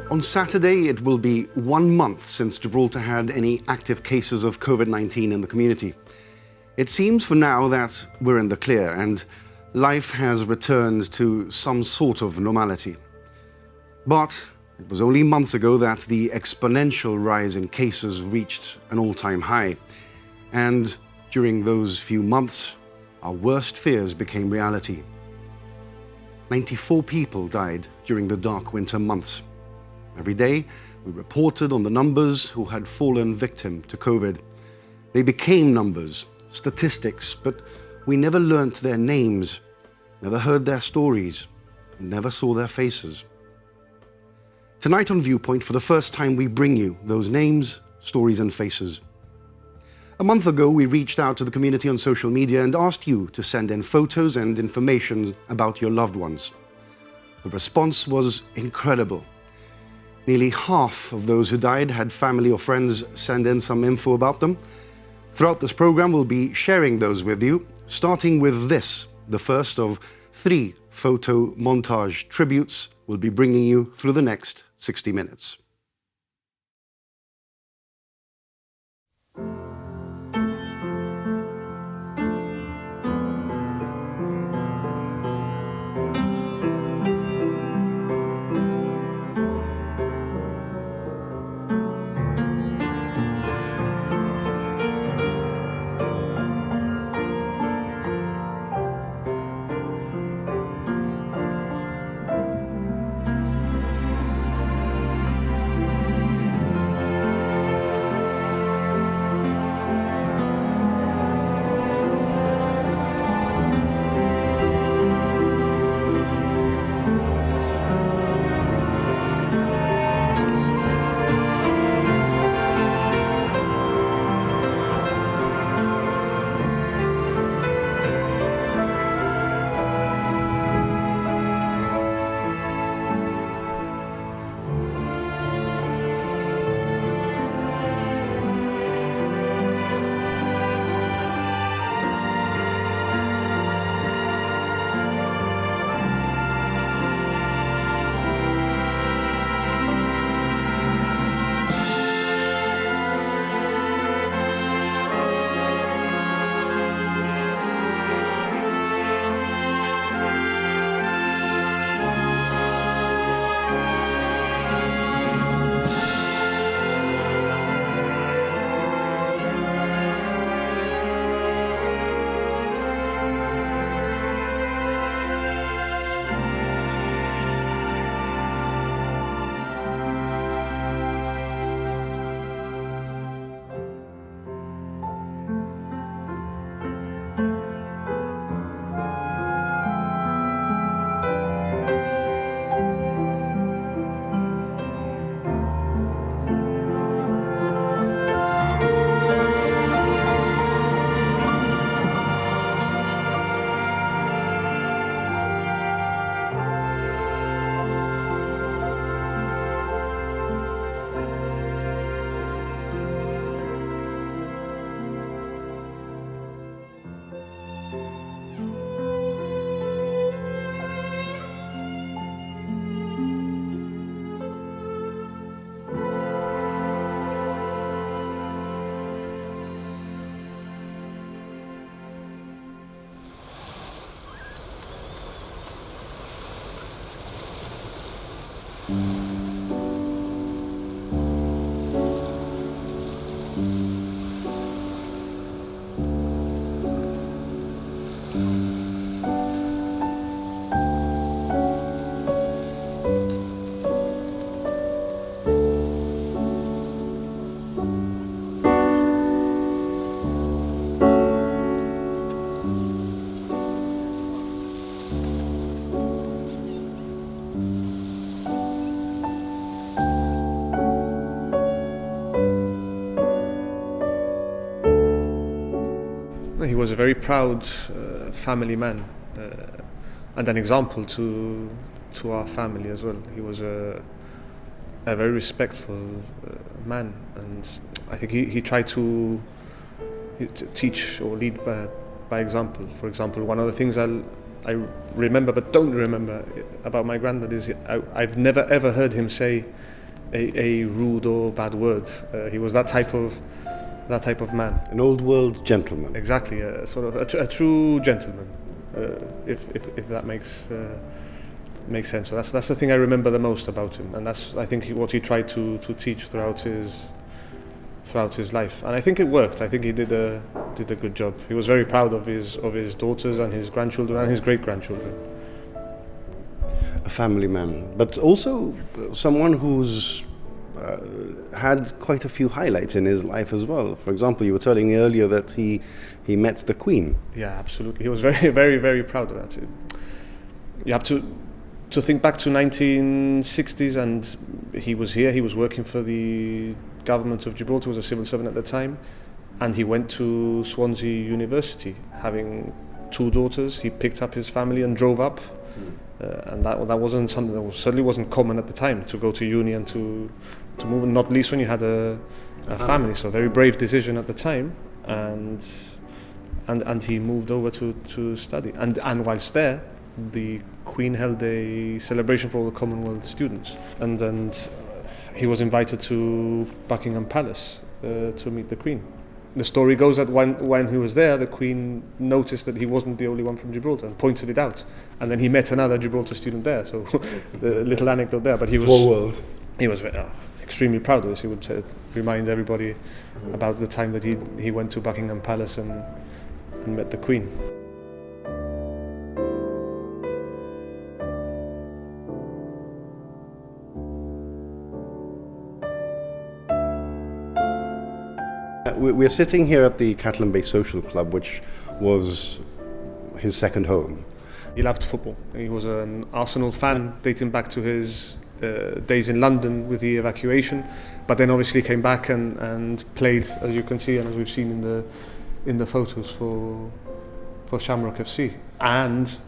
On Saturday, it will be 1 month since Gibraltar had any active cases of COVID-19 in the community. It seems for now that we're in the clear and life has returned to some sort of normality. But it was only months ago that the exponential rise in cases reached an all-time high. And during those few months, our worst fears became reality. 94 people died during the dark winter months. Every day, we reported on the numbers who had fallen victim to COVID. They became numbers, statistics, but we never learnt their names, never heard their stories, never saw their faces. Tonight on Viewpoint, for the first time, we bring you those names, stories and faces. A month ago, we reached out to the community on social media and asked you to send in photos and information about your loved ones. The response was incredible. Nearly half of those who died had family or friends send in some info about them. Throughout this program, we'll be sharing those with you, starting with this, the first of 3 photo montage tributes we'll be bringing you through the next 60 minutes. He was a very proud family man and an example to our family as well. He was a very respectful man, and I think he tried to teach or lead by example. For example, one of the things I remember but don't remember about my granddad is I've never ever heard him say a rude or bad word. He was that type of man. An old world gentleman. Exactly, sort of a true gentleman, if that makes sense. So that's the thing I remember the most about him, and that's, I think, what he tried to teach throughout his life, and I think it worked. I think he did a good job. He was very proud of his daughters and his grandchildren and his great grandchildren. A family man, but also someone who's had quite a few highlights in his life as well. For example, you were telling me earlier that he met the Queen. Yeah, absolutely. He was very, very, very proud of that. You have to think back to 1960s, and he was here. He was working for the government of Gibraltar. He was a civil servant at the time, and he went to Swansea University, having 2 daughters. He picked up his family and drove up. And that wasn't something that certainly wasn't common at the time, to go to uni and to move, and not least when you had a family. So a very brave decision at the time, and he moved over to study. And whilst there, the Queen held a celebration for all the Commonwealth students, and he was invited to Buckingham Palace to meet the Queen. The story goes that when he was there, the Queen noticed that he wasn't the only one from Gibraltar and pointed it out. And then he met another Gibraltar student there. So the little anecdote there. But he was extremely proud of this. He would remind everybody about the time that he went to Buckingham Palace and met the Queen. We're sitting here at the Catalan Bay Social Club, which was his second home. He loved football. He was an Arsenal fan dating back to his days in London with the evacuation, but then obviously came back and played, as you can see and as we've seen in the photos, for Shamrock FC, and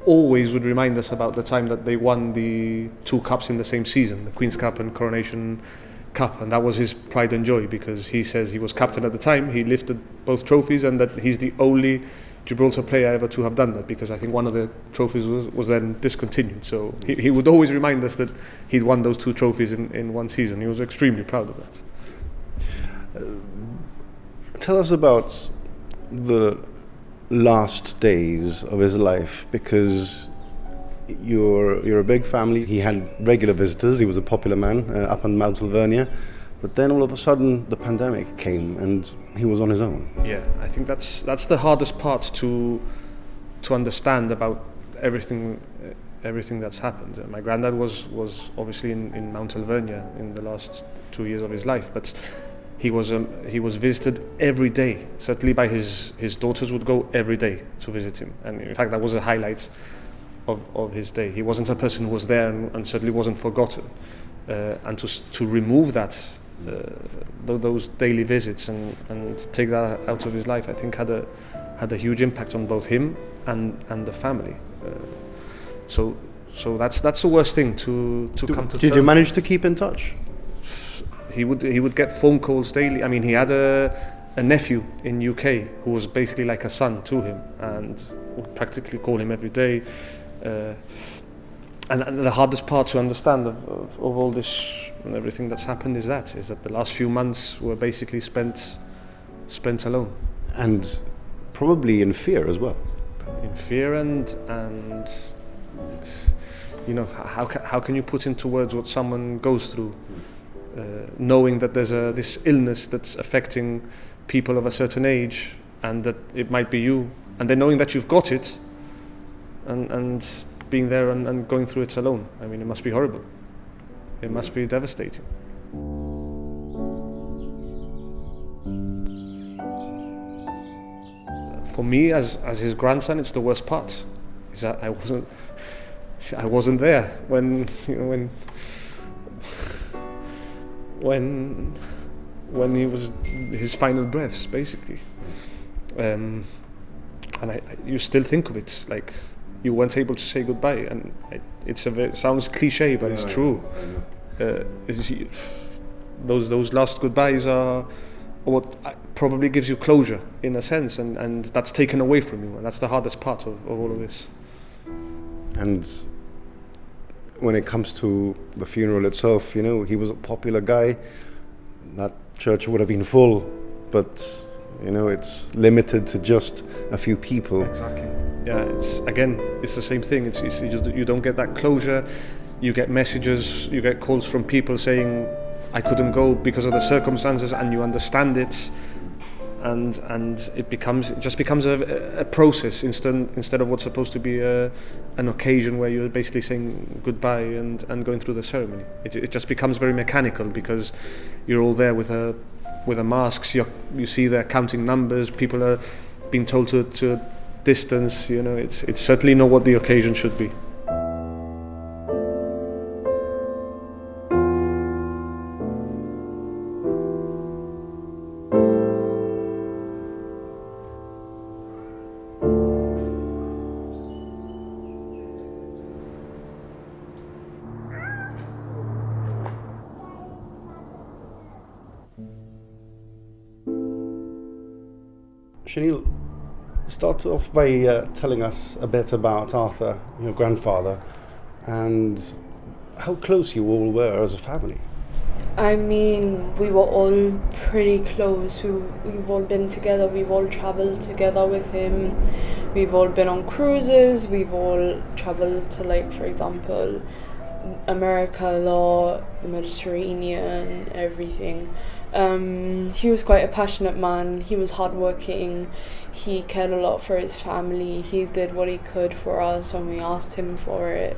always would remind us about the time that they won the 2 cups in the same season, the Queen's Cup and Coronation Cup, and that was his pride and joy, because he says he was captain at the time, he lifted both trophies, and that he's the only Gibraltar player ever to have done that, because I think one of the trophies was then discontinued. So he would always remind us that he'd won those 2 trophies in one season. He was extremely proud of that. Tell us about the last days of his life, because you're a big family. He had regular visitors. He was a popular man up on Mount Alvernia, but then all of a sudden the pandemic came and he was on his own. Yeah, I think that's the hardest part to understand about everything that's happened. My granddad was obviously in Mount Alvernia in the last 2 years of his life, but he was visited every day. Certainly by his daughters would go every day to visit him, and in fact that was a highlight of his day. He wasn't a person who was there and certainly wasn't forgotten. And to remove that, those daily visits and take that out of his life, I think had a huge impact on both him and the family. So that's the worst thing to come to. Did you manage to keep in touch? He would get phone calls daily. I mean, he had a nephew in UK who was basically like a son to him and would practically call him every day. And the hardest part to understand of all this and everything that's happened is that the last few months were basically spent alone. And probably in fear as well. In fear and you know, how can you put into words what someone goes through, knowing that there's this illness that's affecting people of a certain age and that it might be you, and then knowing that you've got it and being there and going through it alone. I mean, it must be horrible. It must be devastating. For me, as his grandson, it's the worst part. Is that I wasn't there when he was his final breaths, basically. And you still think of it like you weren't able to say goodbye, and it sounds cliche, but it's true. Those last goodbyes are what probably gives you closure in a sense, and that's taken away from you, and that's the hardest part of all of this. And when it comes to the funeral itself, he was a popular guy. That church would have been full, but it's limited to just a few people. Exactly. Yeah, it's the same thing. It's you don't get that closure. You get messages, you get calls from people saying, "I couldn't go because of the circumstances," and you understand it, and it just becomes a process instead of what's supposed to be an occasion where you're basically saying goodbye and going through the ceremony. It just becomes very mechanical because you're all there with the masks. You see they're counting numbers. People are being told to distance. It's certainly not what the occasion should be. Shanil, start off by telling us a bit about Arthur, your grandfather, and how close you all were as a family. I mean, we were all pretty close. We've all been together. We've all travelled together with him. We've all been on cruises. We've all travelled to, for example, America, the Mediterranean, everything. He was quite a passionate man. He was hardworking. He cared a lot for his family. He did what he could for us when we asked him for it.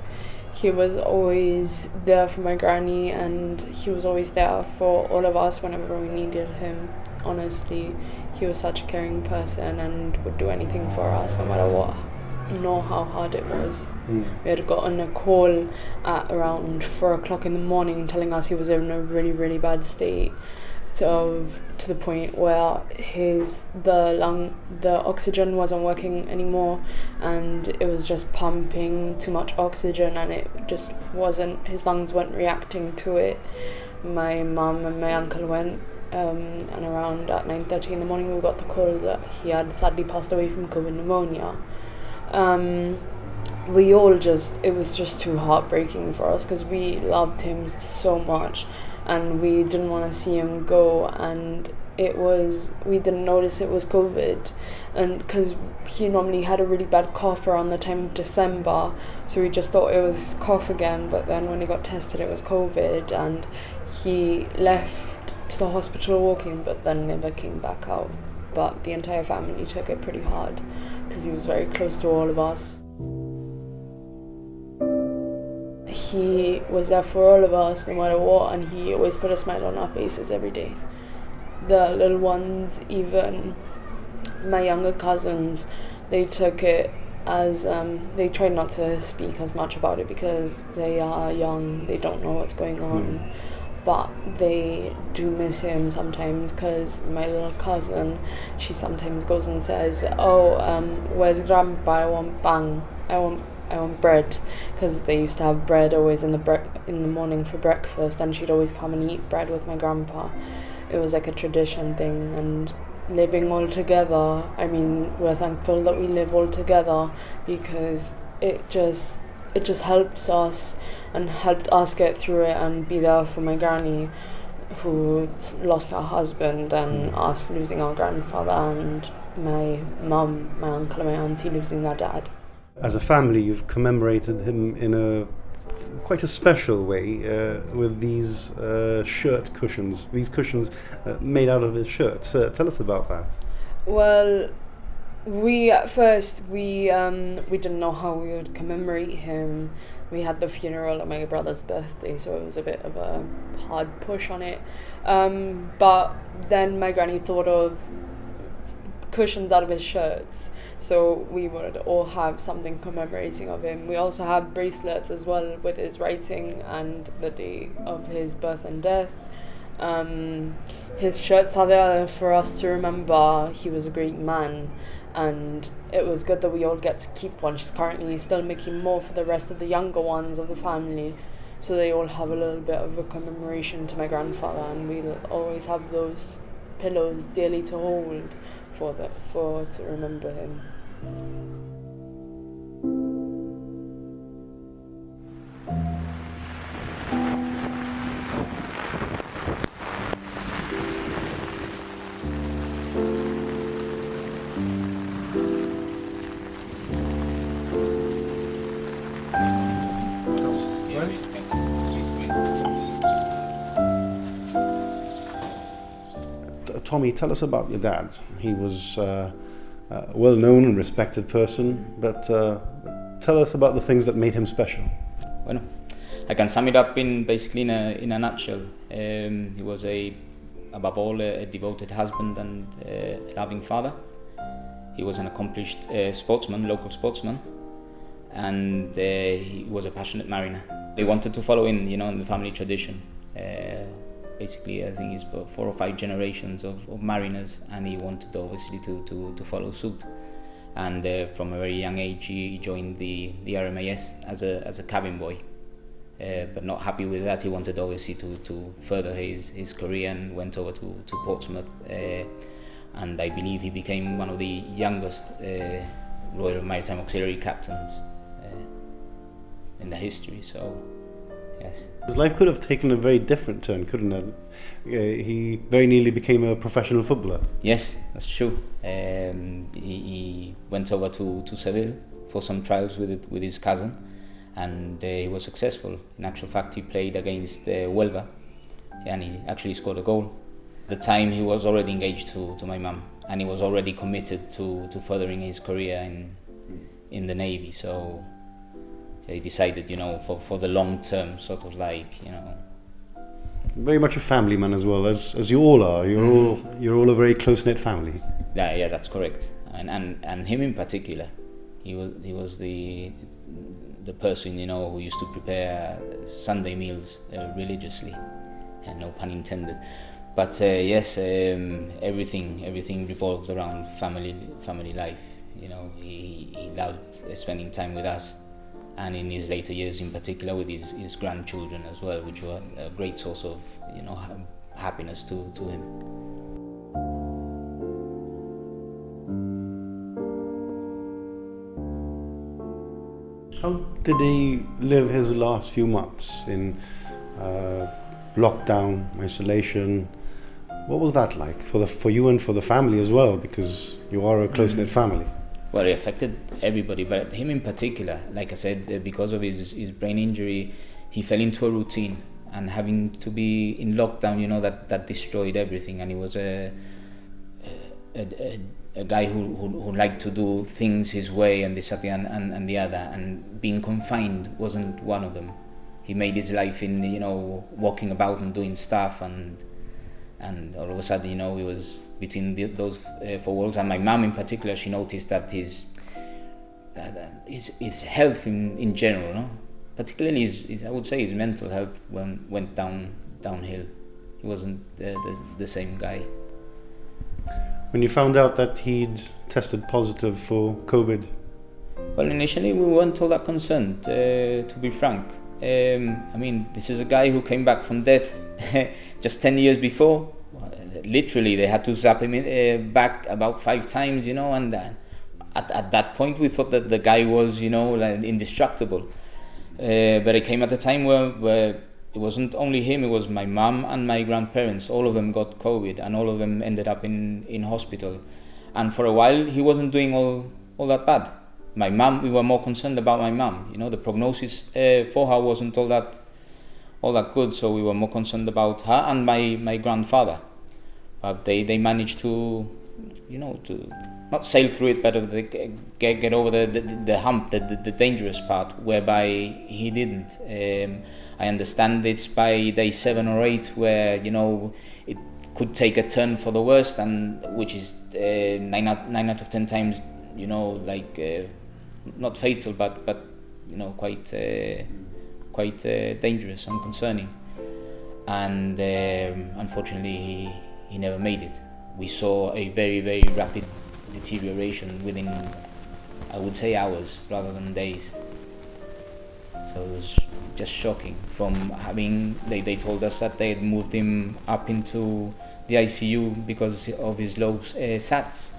He was always there for my granny, and he was always there for all of us whenever we needed him. Honestly, he was such a caring person and would do anything for us, no matter what, know how hard it was. We had gotten a call at around 4 o'clock in the morning telling us he was in a really, really bad state, to the point where the oxygen wasn't working anymore, and it was just pumping too much oxygen, and it just wasn't, his lungs weren't reacting to it. My mum and my uncle went, and around at 9:30 in the morning we got the call that he had sadly passed away from COVID pneumonia. It was just too heartbreaking for us because we loved him so much and we didn't want to see him go, and we didn't notice it was COVID, and because he normally had a really bad cough around the time of December, so we just thought it was his cough again, but then when he got tested it was COVID, and he left to the hospital walking but then never came back out. But the entire family took it pretty hard because he was very close to all of us. He was there for all of us no matter what, and he always put a smile on our faces every day. The little ones, even my younger cousins, they took it as they tried not to speak as much about it because they are young, they don't know what's going on. But they do miss him sometimes because my little cousin, she sometimes goes and says, where's Grandpa? I want bang. I want bread, because they used to have bread always in the morning for breakfast, and she'd always come and eat bread with my grandpa. It was like a tradition thing, and living all together, I mean, we're thankful that we live all together because it just helped us and helped us get through it and be there for my granny who lost her husband, and us losing our grandfather, and my mum, my uncle and my auntie losing their dad. As a family, you've commemorated him in quite a special way with these shirt cushions. These cushions made out of his shirt. Tell us about that. Well, at first we didn't know how we would commemorate him. We had the funeral at my brother's birthday, so it was a bit of a hard push on it. But then my granny thought of cushions out of his shirts, so we would all have something commemorating of him. We also have bracelets as well with his writing and the day of his birth and death. His shirts are there for us to remember he was a great man, and it was good that we all get to keep one. She's currently still making more for the rest of the younger ones of the family, so they all have a little bit of a commemoration to my grandfather, and we'll always have those pillows dearly to hold to remember him. Tommy, tell us about your dad. He was a well-known and respected person, but tell us about the things that made him special. Bueno, I can sum it up in a nutshell. He was above all a devoted husband and a loving father. He was an accomplished sportsman, local sportsman, and he was a passionate mariner. He wanted to follow in the family tradition. Basically, I think it's for 4 or 5 generations of mariners, and he wanted obviously to follow suit. And from a very young age, he joined the RMAS as a cabin boy. But not happy with that, he wanted obviously to further his career and went over to Portsmouth. And I believe he became one of the youngest Royal Maritime Auxiliary captains in the history. So. Yes. His life could have taken a very different turn, couldn't it? He very nearly became a professional footballer. Yes, that's true. He went over to Seville for some trials with his cousin, and he was successful. In actual fact, he played against Huelva, and he actually scored a goal. At the time, he was already engaged to my mum, and he was already committed to furthering his career in the Navy. So he decided, for the long term, sort of Very much a family man as well, as you all are. You're all a very close-knit family. Yeah, that's correct. And him in particular, he was the person who used to prepare Sunday meals religiously, and no pun intended. But yes, everything revolved around family life. He loved spending time with us. And in his later years in particular with his grandchildren as well, which were a great source of happiness to him. How did he live his last few months in lockdown, isolation? What was that like for you and for the family as well, because you are a close-knit family? Well, it affected everybody, but him in particular, like I said, because of his brain injury, he fell into a routine, and having to be in lockdown, that destroyed everything. And he was a guy who liked to do things his way and this, that, and the other, and being confined wasn't one of them. He made his life in, walking about and doing stuff, and all of a sudden, he was between those 4 walls. And my mum in particular, she noticed that his health in general, particularly I would say his mental health went downhill. He wasn't the same guy. When you found out that he'd tested positive for COVID? Well, initially we weren't all that concerned, to be frank. This is a guy who came back from death just 10 years before. Literally, they had to zap him back about 5 times, and at that point we thought that the guy was, indestructible. But it came at a time where it wasn't only him, it was my mum and my grandparents. All of them got COVID, and all of them ended up in hospital. And for a while, he wasn't doing all that bad. My mum, we were more concerned about my mum. The prognosis for her wasn't all that good, so we were more concerned about her and my grandfather. But they managed to not sail through it, but get over the hump, the dangerous part, whereby he didn't. I understand it's by day 7 or 8 where it could take a turn for the worst, and which is 9 out of 10 times, not fatal, but quite dangerous and concerning. And unfortunately, he never made it. We saw a very, very rapid deterioration within, I would say, hours rather than days. So it was just shocking. From having, they told us that they had moved him up into the ICU because of his low SATs,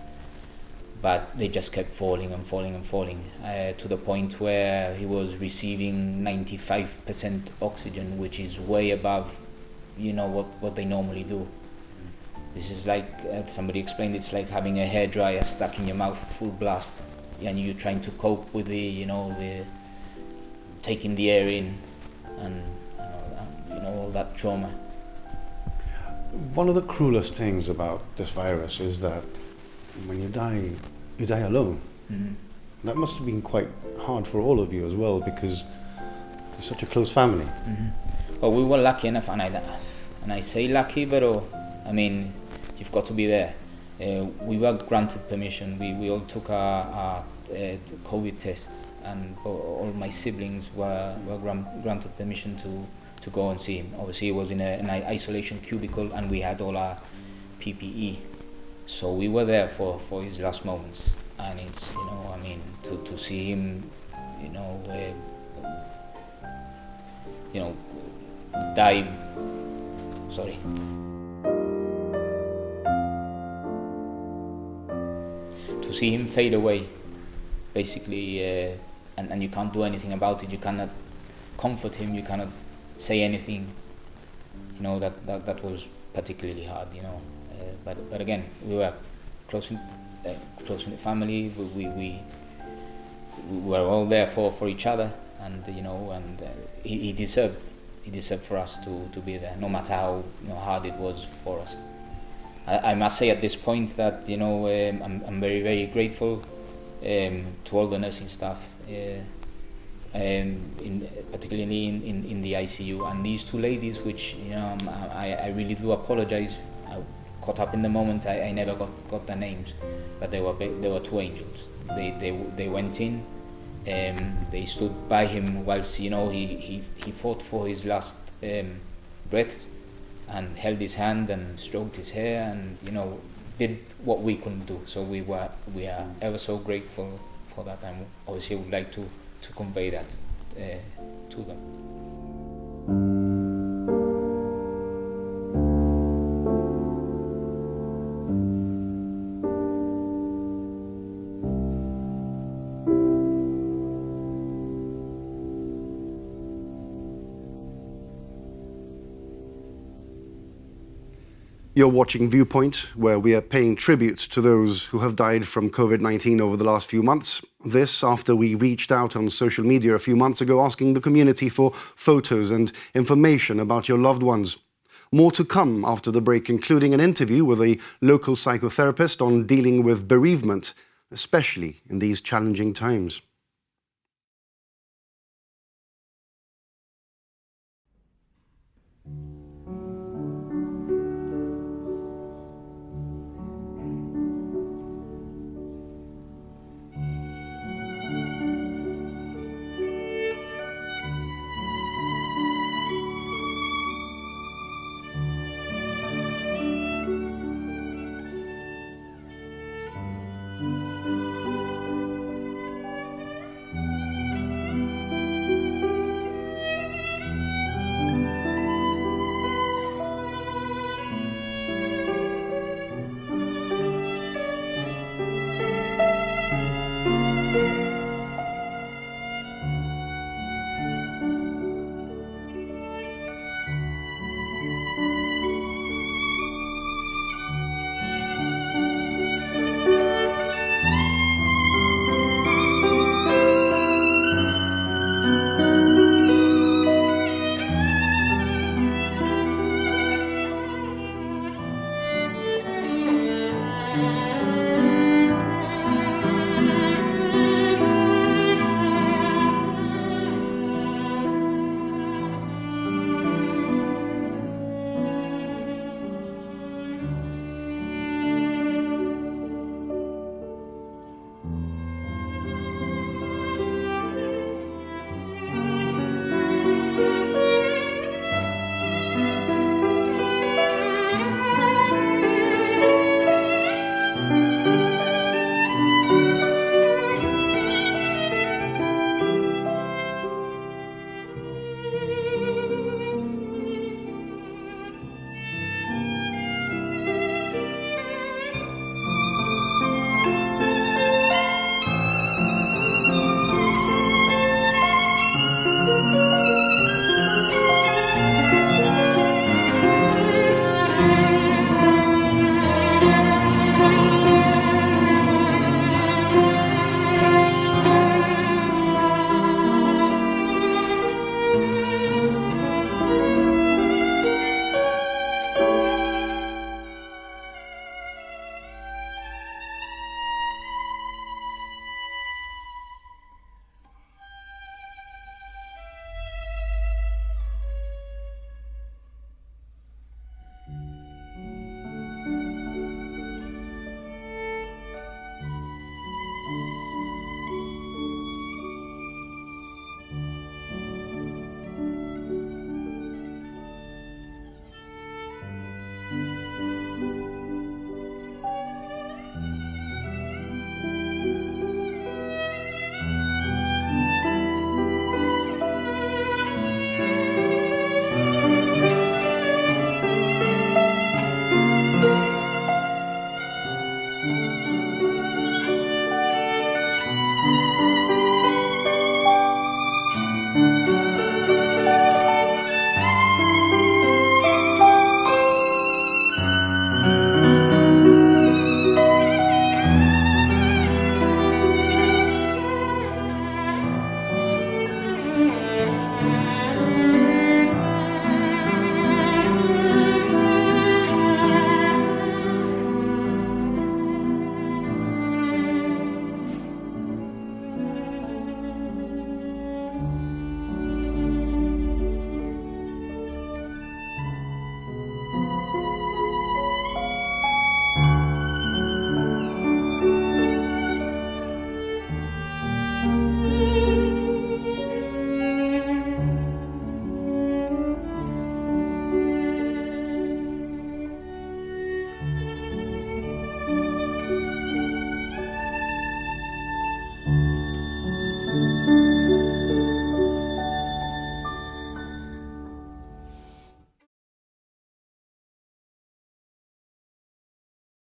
but they just kept falling to the point where he was receiving 95% oxygen, which is way above, what they normally do. This is like, somebody explained, it's like having a hairdryer stuck in your mouth full blast, and you're trying to cope with the taking the air in and all that trauma. One of the cruelest things about this virus is that when you die alone. Mm-hmm. That must have been quite hard for all of you as well, because you're such a close family. Mm-hmm. Well, we were lucky enough, and I say lucky, but I mean, you've got to be there. We were granted permission. We all took our COVID tests, and all my siblings were granted permission to go and see him. Obviously, he was in an isolation cubicle, and we had all our PPE. So we were there for his last moments, and it's, I mean, to see him, die. Sorry. To see him fade away, basically, and you can't do anything about it. You cannot comfort him. You cannot say anything. That was particularly hard. But again, we were close in the family. We were all there for each other, and he deserved for us to be there, no matter how hard it was for us. I must say at this point that I'm very, very grateful to all the nursing staff, particularly in the ICU, and these two ladies, which I really do apologize. I caught up in the moment. I never got their names, but they were two angels. They went in. They stood by him whilst he fought for his last breath, and held his hand and stroked his hair, and did what we couldn't do. So we are ever so grateful for that, and obviously would like to convey that to them. You're watching Viewpoint, where we are paying tribute to those who have died from COVID-19 over the last few months. This after we reached out on social media a few months ago asking the community for photos and information about your loved ones. More to come after the break, including an interview with a local psychotherapist on dealing with bereavement, especially in these challenging times.